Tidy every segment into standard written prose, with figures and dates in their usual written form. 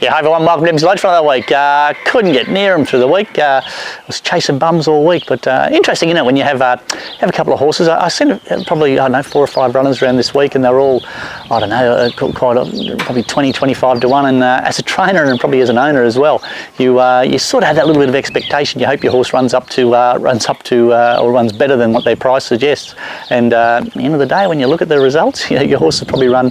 Yeah, hi everyone, welcome to Emsley Lodge for another week. Couldn't get near them through the week. Was chasing bums all week, but interesting, you know, when you have a couple of horses. I've seen probably, I don't know, 4 or 5 runners around this week, and they're all, I don't know, probably 20, 25 to 1. And as a trainer and probably as an owner as well, you sort of have that little bit of expectation. You hope your horse runs better than what their price suggests. And at the end of the day, when you look at the results, your horse has probably run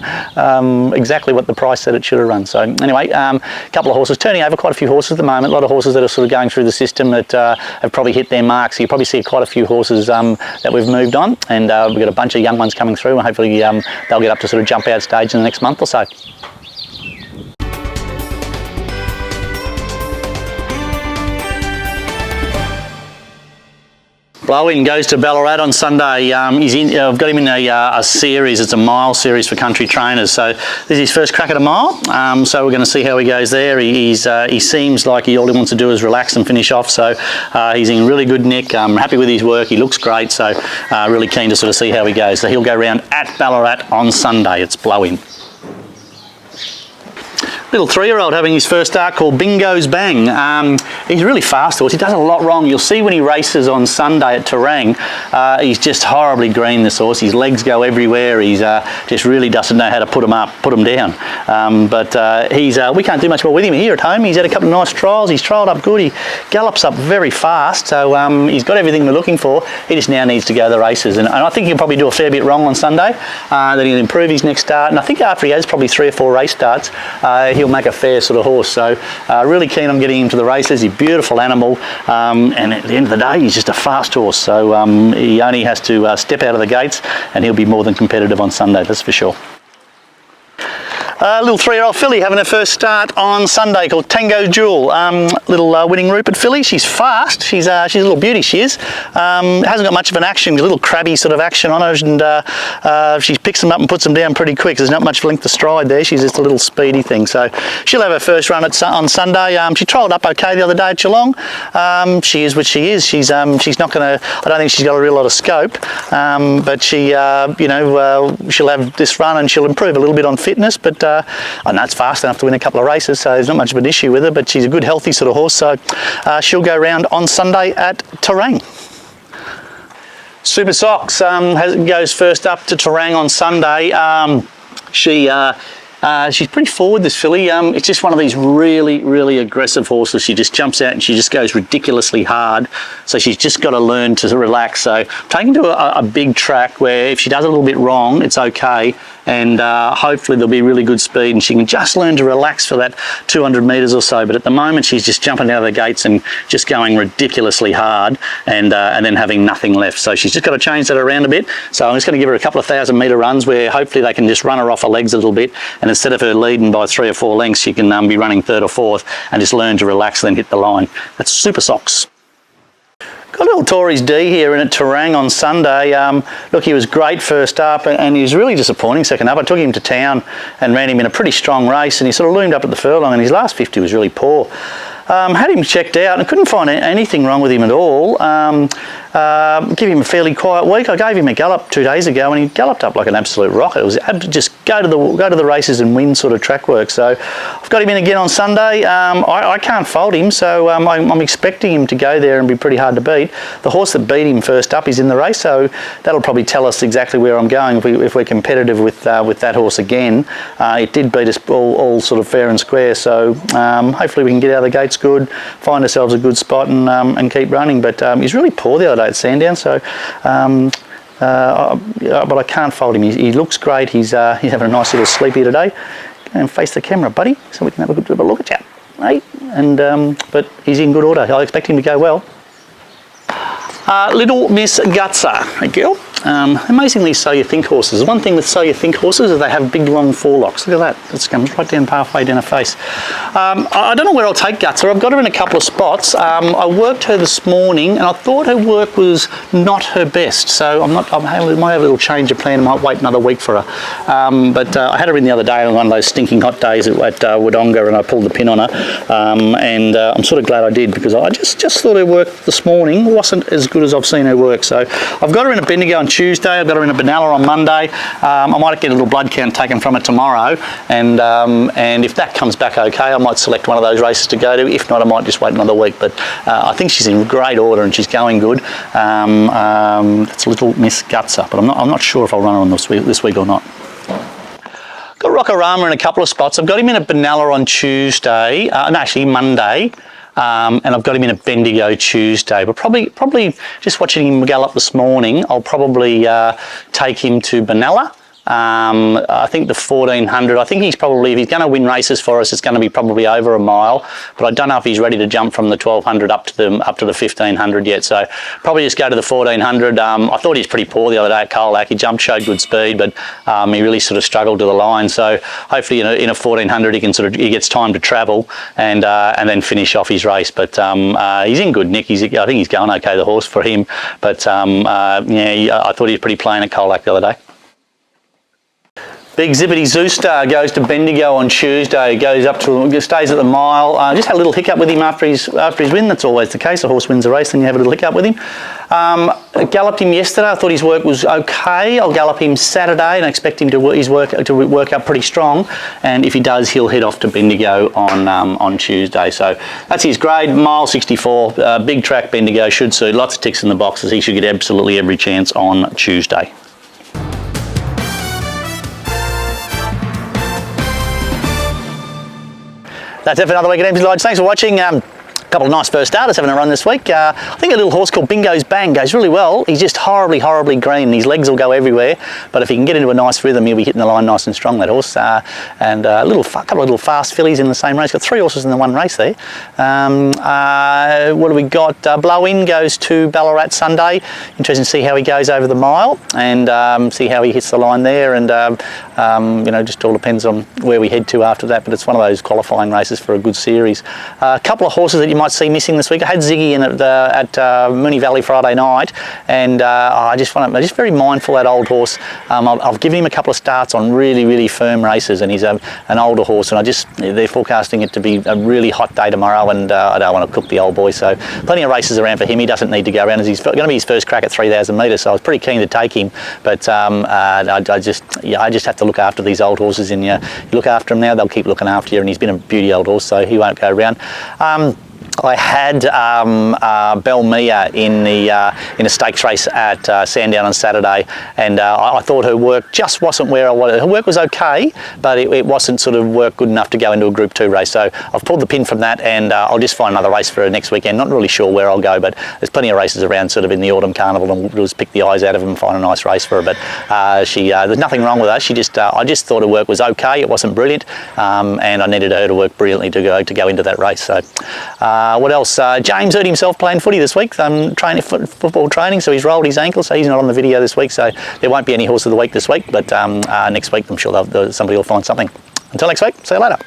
exactly what the price said it should have run. So anyway. A couple of horses turning over, quite a few horses at the moment. A lot of horses that are sort of going through the system that have probably hit their marks. So you probably see quite a few horses that we've moved on, and we've got a bunch of young ones coming through, and hopefully they'll get up to sort of jump out stage in the next month or so. Blow-in goes to Ballarat on Sunday. I've got him in a series. It's a mile series for country trainers. So this is his first crack at a mile. So we're going to see how he goes there. He seems like all he wants to do is relax and finish off. So he's in really good nick. I'm happy with his work. He looks great. So really keen to sort of see how he goes. So he'll go round at Ballarat on Sunday. It's Blow-in. Little 3-year-old having his first start called Bingoesbang. He's a really fast horse. He does a lot wrong. You'll see when he races on Sunday at Terang, he's just horribly green, this horse. His legs go everywhere. He's just really doesn't know how to put them up, put them down. We can't do much more with him here at home. He's had a couple of nice trials. He's trialled up good. He gallops up very fast. So he's got everything we're looking for. He just now needs to go to the races. And I think he'll probably do a fair bit wrong on Sunday. Then he'll improve his next start. And I think after he has probably 3 or 4 race starts, he'll make a fair sort of horse. So really keen on getting him to the races. He's a beautiful animal, and at the end of the day he's just a fast horse, so he only has to step out of the gates and he'll be more than competitive on Sunday, that's for sure. Little 3-year-old filly having her first start on Sunday called Tango Jewel. Little winning Rupert filly. She's fast. She's a little beauty, she is. Hasn't got much of an action, a little crabby sort of action on her, and she picks them up and puts them down pretty quick. There's not much length of stride there. She's just a little speedy thing. So she'll have her first run on Sunday. She trialled up okay the other day at Geelong. She is what she is. She's not going to, I don't think she's got a real lot of scope, but she, she'll have this run and she'll improve a little bit on fitness, but I know it's fast enough to win a couple of races, so there's not much of an issue with her, but she's a good, healthy sort of horse, so she'll go round on Sunday at Terang. Super Socks goes first up to Terang on Sunday. She's pretty forward, this filly. It's just one of these really, really aggressive horses. She just jumps out and she just goes ridiculously hard. So she's just got to learn to relax. So taking to a big track where if she does a little bit wrong, it's okay. And hopefully there'll be really good speed and she can just learn to relax for that 200 metres or so. But at the moment she's just jumping out of the gates and just going ridiculously hard and then having nothing left. So she's just got to change that around a bit. So I'm just going to give her a couple of 1,000-metre runs where hopefully they can just run her off her legs a little bit, and instead of her leading by 3 or 4 lengths, she can be running 3rd or 4th and just learn to relax and then hit the line. That's Super Socks. Got a little Tori's D here in at Terang on Sunday. Look, he was great first up and he was really disappointing second up. I took him to town and ran him in a pretty strong race, and he sort of loomed up at the furlong, and his last 50 was really poor. Had him checked out and couldn't find anything wrong with him at all. Give him a fairly quiet week. I gave him a gallop 2 days ago and he galloped up like an absolute rocket. It was just go to the races and win sort of track work. So I've got him in again on Sunday. I can't fault him, so I'm expecting him to go there and be pretty hard to beat. The horse that beat him first up is in the race, so that'll probably tell us exactly where I'm going if we're competitive with that horse again. It did beat us all sort of fair and square, so hopefully we can get out of the gates good, find ourselves a good spot and keep running. But he's really poor the other day at Sandown, so but I can't fault him. He looks great. He's having a nice little sleep here today. Go and face the camera, buddy, so we can have a good bit of a look at you, right? And but he's in good order. I expect him to go well. Little Miss Gutsa, a girl. Amazingly So You Think horses. One thing with So You Think horses is they have big long forelocks. Look at that. It's comes right down halfway down her face. I don't know where I'll take Gutsa. I've got her in a couple of spots. I worked her this morning and I thought her work was not her best. So I might have a little change of plan. I might wait another week for her. But I had her in the other day on one of those stinking hot days at Wodonga, and I pulled the pin on her. I'm sort of glad I did, because I just thought her work this morning wasn't as good as I've seen her work. So I've got her in a Bendigo and Tuesday. I've got her in a Benalla on Monday. I might get a little blood count taken from it tomorrow, and if that comes back okay, I might select one of those races to go to. If not, I might just wait another week. But I think she's in great order and she's going good. That's little Miss Gutser, but I'm not sure if I'll run her on this week or not. Got Rockorama in a couple of spots. I've got him in a Benalla on Tuesday, no, actually Monday, and I've got him in a Bendigo Tuesday. But probably just watching him gallop this morning, I'll probably take him to Benalla. I think the 1400, I think he's probably, if he's going to win races for us, it's going to be probably over a mile, but I don't know if he's ready to jump from the 1200 up to the 1500 yet, so probably just go to the 1400. I thought he was pretty poor the other day at Colac. He jumped, showed good speed, but he really sort of struggled to the line, so hopefully in a 1400 he gets time to travel and then finish off his race. But he's in good nick. I think he's going okay, the horse, for him, but yeah, I thought he was pretty plain at Colac the other day. Big Zippity Zoostar goes to Bendigo on Tuesday, stays at the mile. Just had a little hiccup with him after his win. That's always the case. A horse wins a race, then you have a little hiccup with him. Galloped him yesterday. I thought his work was okay. I'll gallop him Saturday and I expect him to work up pretty strong. And if he does, he'll head off to Bendigo on Tuesday. So that's his grade, mile 64. Big track Bendigo, should suit. Lots of ticks in the boxes. He should get absolutely every chance on Tuesday. That's it for another week at Emsley Lodge. Thanks for watching. A couple of nice first starters having a run this week. I think a little horse called Bingoesbang goes really well. He's just horribly green. His legs will go everywhere, but if he can get into a nice rhythm, he'll be hitting the line nice and strong, that horse. And a couple of little fast fillies in the same race. Got 3 horses in the one race there. What do we got? Blow In goes to Ballarat Sunday. Interesting to see how he goes over the mile and see how he hits the line there. And just all depends on where we head to after that. But it's one of those qualifying races for a good series. A couple of horses that you might see missing this week. I had Ziggy in at Moonee Valley Friday night, and I'm just very mindful of that old horse. I've given him a couple of starts on really firm races, and he's an older horse, and they're forecasting it to be a really hot day tomorrow, and I don't want to cook the old boy, so plenty of races around for him. He doesn't need to go around, as he's going to be his first crack at 3,000 metres, so I was pretty keen to take him, but I just have to look after these old horses, and you look after them now, they'll keep looking after you, and he's been a beauty old horse, so he won't go around. I had Belmia in a stakes race at Sandown on Saturday, and I thought her work just wasn't where I wanted. Her work was okay, but it wasn't sort of work good enough to go into a Group 2 race. So I've pulled the pin from that, and I'll just find another race for her next weekend. Not really sure where I'll go, but there's plenty of races around sort of in the autumn carnival, and we'll just pick the eyes out of them and find a nice race for her. But there's nothing wrong with her. I just thought her work was okay. It wasn't brilliant, and I needed her to work brilliantly to go into that race. So. What else? James hurt himself playing footy this week, training football training, so he's rolled his ankle, so he's not on the video this week, so there won't be any horse of the week this week, but next week I'm sure somebody will find something. Until next week, see you later.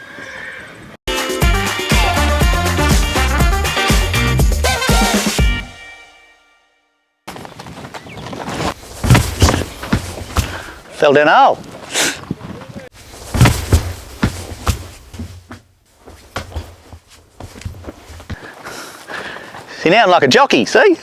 Fell down a hole. See, now I'm like a jockey, see?